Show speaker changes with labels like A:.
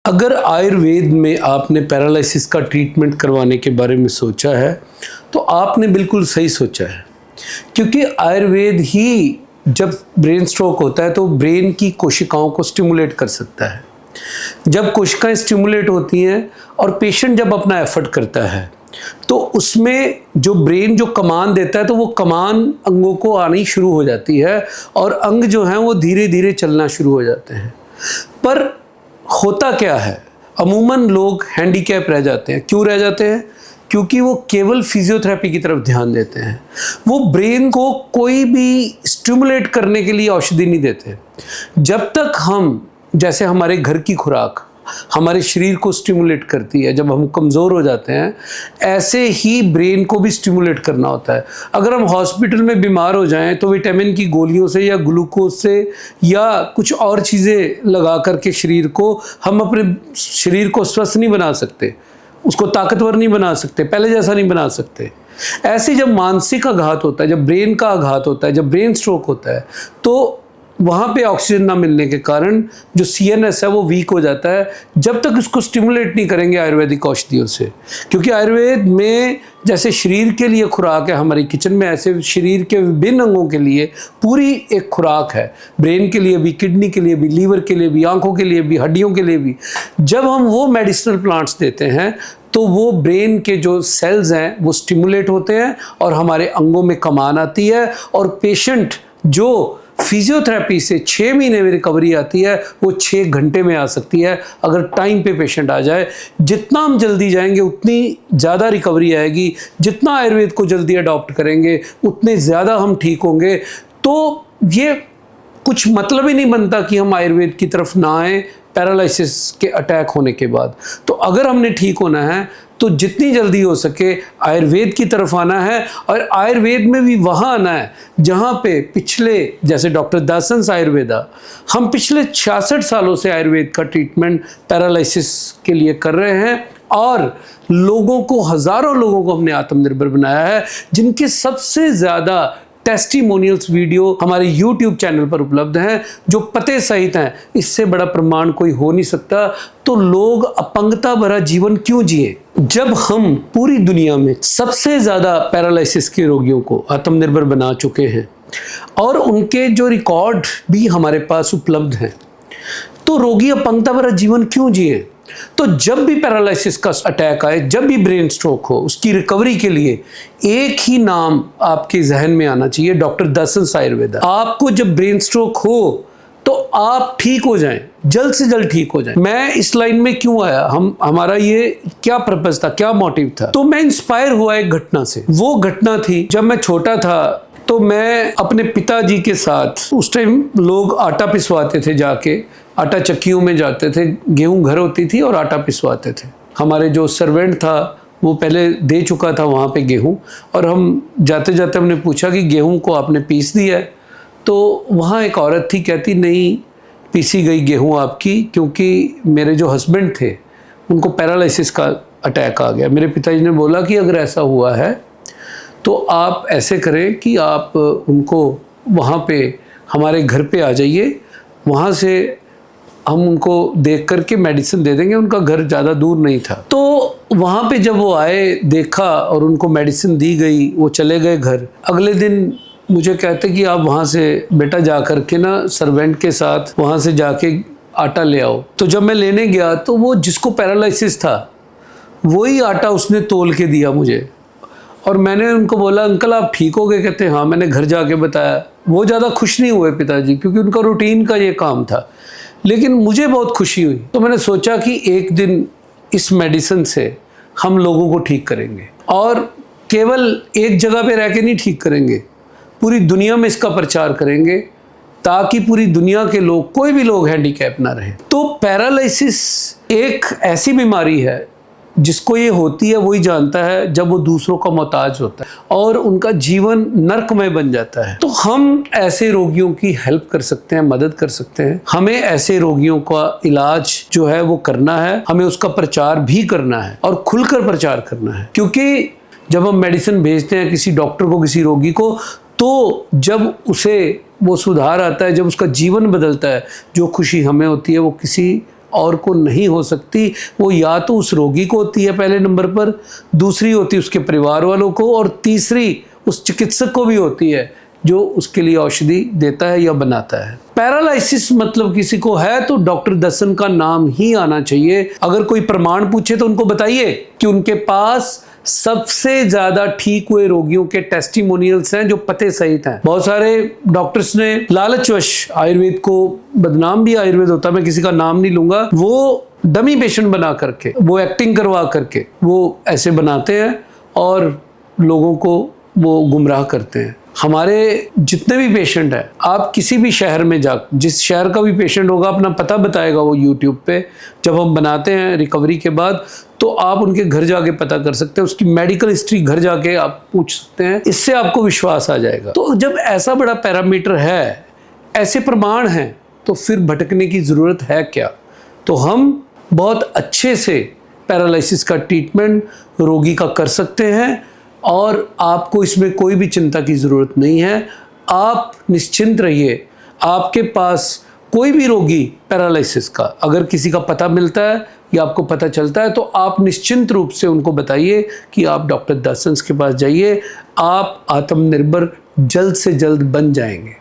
A: अगर आयुर्वेद में आपने पैरालिसिस का ट्रीटमेंट करवाने के बारे में सोचा है तो आपने बिल्कुल सही सोचा है, क्योंकि आयुर्वेद ही जब ब्रेन स्ट्रोक होता है तो ब्रेन की कोशिकाओं को स्टिमुलेट कर सकता है। जब कोशिकाएं स्टिमुलेट होती हैं और पेशेंट जब अपना एफर्ट करता है तो उसमें जो ब्रेन जो कमान देता है तो वो कमान अंगों को आनी शुरू हो जाती है और अंग जो हैं वो धीरे धीरे चलना शुरू हो जाते हैं। पर होता क्या है, अमूमन लोग हैंडीकैप रह जाते हैं। क्यों रह जाते हैं? क्योंकि वो केवल फिजियोथेरेपी की तरफ ध्यान देते हैं। वो ब्रेन को कोई भी स्टिमुलेट करने के लिए औषधि नहीं देते। जब तक हम, जैसे हमारे घर की खुराक हमारे शरीर को स्टिमुलेट करती है जब हम कमज़ोर हो जाते हैं, ऐसे ही ब्रेन को भी स्टिमुलेट करना होता है। अगर हम हॉस्पिटल में बीमार हो जाएं तो विटामिन की गोलियों से या ग्लूकोज से या कुछ और चीज़ें लगा करके शरीर को, हम अपने शरीर को स्वस्थ नहीं बना सकते, उसको ताकतवर नहीं बना सकते, पहले जैसा नहीं बना सकते। ऐसे जब मानसिक आघात होता है, जब ब्रेन का आघात होता है, जब ब्रेन स्ट्रोक होता है, तो वहाँ पे ऑक्सीजन ना मिलने के कारण जो CNS है वो वीक हो जाता है जब तक उसको स्टिमुलेट नहीं करेंगे आयुर्वेदिक औषधियों से। क्योंकि आयुर्वेद में जैसे शरीर के लिए खुराक है हमारी किचन में, ऐसे शरीर के विभिन्न अंगों के लिए पूरी एक खुराक है। ब्रेन के लिए भी, किडनी के लिए भी, लीवर के लिए भी, आंखों के लिए भी, हड्डियों के लिए भी। जब हम वो मेडिसिनल प्लांट्स देते हैं तो वो ब्रेन के जो सेल्स हैं वो स्टिमुलेट होते हैं और हमारे अंगों में कमान आती है और पेशेंट जो फिजियोथेरेपी से 6 महीने में रिकवरी आती है वो 6 घंटे में आ सकती है अगर टाइम पे पेशेंट आ जाए। जितना हम जल्दी जाएंगे उतनी ज़्यादा रिकवरी आएगी, जितना आयुर्वेद को जल्दी अडॉप्ट करेंगे उतने ज़्यादा हम ठीक होंगे। तो ये कुछ मतलब ही नहीं बनता कि हम आयुर्वेद की तरफ ना आएँ पैरालिसिस के अटैक होने के बाद। तो अगर हमने ठीक होना है तो जितनी जल्दी हो सके आयुर्वेद की तरफ आना है, और आयुर्वेद में भी वहाँ आना है जहाँ पे पिछले, जैसे डॉक्टर दासन्स आयुर्वेदा, हम पिछले 66 सालों से आयुर्वेद का ट्रीटमेंट पैरालिसिस के लिए कर रहे हैं और लोगों को, हज़ारों लोगों को हमने आत्मनिर्भर बनाया है, जिनके सबसे ज़्यादा टेस्टिमोनियल्स वीडियो हमारे YouTube चैनल पर उपलब्ध हैं जो पते सहित हैं। इससे बड़ा प्रमाण कोई हो नहीं सकता। तो लोग अपंगता भरा जीवन क्यों जिए जब हम पूरी दुनिया में सबसे ज़्यादा पैरालिसिस के रोगियों को आत्मनिर्भर बना चुके हैं और उनके जो रिकॉर्ड भी हमारे पास उपलब्ध हैं, तो रोगी अपंगता भरा जीवन क्यों जिए? तो जब भी पैरालिसिस का अटैक आए, जब भी ब्रेन स्ट्रोक हो, उसकी रिकवरी के लिए एक ही नाम आपके जहन में आना चाहिए, डॉक्टर दासन्स आयुर्वेदा। आपको जब ब्रेन स्ट्रोक हो तो आप ठीक हो जाएं, जल्द से जल्द ठीक हो जाएं। मैं इस लाइन में क्यों आया, हमारा ये क्या पर्पस था, क्या मोटिव था? तो मैं इंस्पायर हुआ एक घटना से। वो घटना थी जब मैं छोटा था तो मैं अपने पिताजी के साथ, उस टाइम लोग आटा पिसवाते थे, जाके आटा चक्कियों में जाते थे, गेहूं घर होती थी और आटा पिसवाते थे। हमारे जो सर्वेंट था वो पहले दे चुका था वहाँ पे गेहूं, और हम जाते जाते हमने पूछा कि गेहूं को आपने पीस दिया है? तो वहाँ एक औरत थी, कहती नहीं पीसी गई गेहूं आपकी, क्योंकि मेरे जो हस्बैंड थे उनको पैरालिसिस का अटैक आ गया। मेरे पिताजी ने बोला कि अगर ऐसा हुआ है तो आप ऐसे करें कि आप उनको वहाँ पे हमारे घर पे आ जाइए, वहाँ से हम उनको देख करके मेडिसिन दे देंगे। उनका घर ज़्यादा दूर नहीं था। तो वहाँ पे जब वो आए, देखा और उनको मेडिसिन दी गई, वो चले गए घर। अगले दिन मुझे कहते कि आप वहाँ से बेटा जा कर के ना सर्वेंट के साथ वहाँ से जाके आटा ले आओ। तो जब मैं लेने गया तो वो जिसको पैरालिसिस था वही आटा उसने तोल के दिया मुझे, और मैंने उनको बोला अंकल आप ठीक हो गए? कहते हाँ, मैंने घर जाके बताया। वो ज़्यादा खुश नहीं हुए पिताजी, क्योंकि उनका रूटीन का ये काम था, लेकिन मुझे बहुत खुशी हुई। तो मैंने सोचा कि एक दिन इस मेडिसिन से हम लोगों को ठीक करेंगे, और केवल एक जगह पे रह के नहीं ठीक करेंगे, पूरी दुनिया में इसका प्रचार करेंगे ताकि पूरी दुनिया के लोग, कोई भी लोग हैंडीकैप ना रहे। तो पैरालिसिस एक ऐसी बीमारी है जिसको ये होती है वही जानता है, जब वो दूसरों का मोहताज होता है और उनका जीवन नरकमय बन जाता है। तो हम ऐसे रोगियों की हेल्प कर सकते हैं, मदद कर सकते हैं। हमें ऐसे रोगियों का इलाज जो है वो करना है, हमें उसका प्रचार भी करना है और खुलकर प्रचार करना है। क्योंकि जब हम मेडिसिन भेजते हैं किसी डॉक्टर को, किसी रोगी को, तो जब उसे वो सुधार आता है, जब उसका जीवन बदलता है, जो खुशी हमें होती है वो किसी और को नहीं हो सकती। वो या तो उस रोगी को होती है पहले नंबर पर, दूसरी होती है उसके परिवार वालों को, और तीसरी उस चिकित्सक को भी होती है जो उसके लिए औषधि देता है या बनाता है। पैरालिसिस मतलब किसी को है तो डॉक्टर दर्शन का नाम ही आना चाहिए। अगर कोई प्रमाण पूछे तो उनको बताइए कि उनके पास सबसे ज्यादा ठीक हुए रोगियों के टेस्टिमोनियल्स हैं जो पते सहित हैं। बहुत सारे डॉक्टर्स ने लालचवश आयुर्वेद को, बदनाम भी आयुर्वेद होता है, मैं किसी का नाम नहीं लूंगा, वो डमी पेशेंट बना करके, वो एक्टिंग करवा करके वो ऐसे बनाते हैं और लोगों को वो गुमराह करते हैं। हमारे जितने भी पेशेंट हैं, आप किसी भी शहर में जा, जिस शहर का भी पेशेंट होगा अपना पता बताएगा वो यूट्यूब पे, जब हम बनाते हैं रिकवरी के बाद, तो आप उनके घर जाके पता कर सकते हैं, उसकी मेडिकल हिस्ट्री घर जाके आप पूछ सकते हैं, इससे आपको विश्वास आ जाएगा। तो जब ऐसा बड़ा पैरामीटर है, ऐसे प्रमाण हैं, तो फिर भटकने की ज़रूरत है क्या? तो हम बहुत अच्छे से पैरालिसिस का ट्रीटमेंट रोगी का कर सकते हैं और आपको इसमें कोई भी चिंता की ज़रूरत नहीं है। आप निश्चिंत रहिए। आपके पास कोई भी रोगी पैरालिसिस का अगर किसी का पता मिलता है या आपको पता चलता है तो आप निश्चिंत रूप से उनको बताइए कि आप डॉक्टर दर्शन के पास जाइए। आप आत्मनिर्भर जल्द से जल्द बन जाएंगे।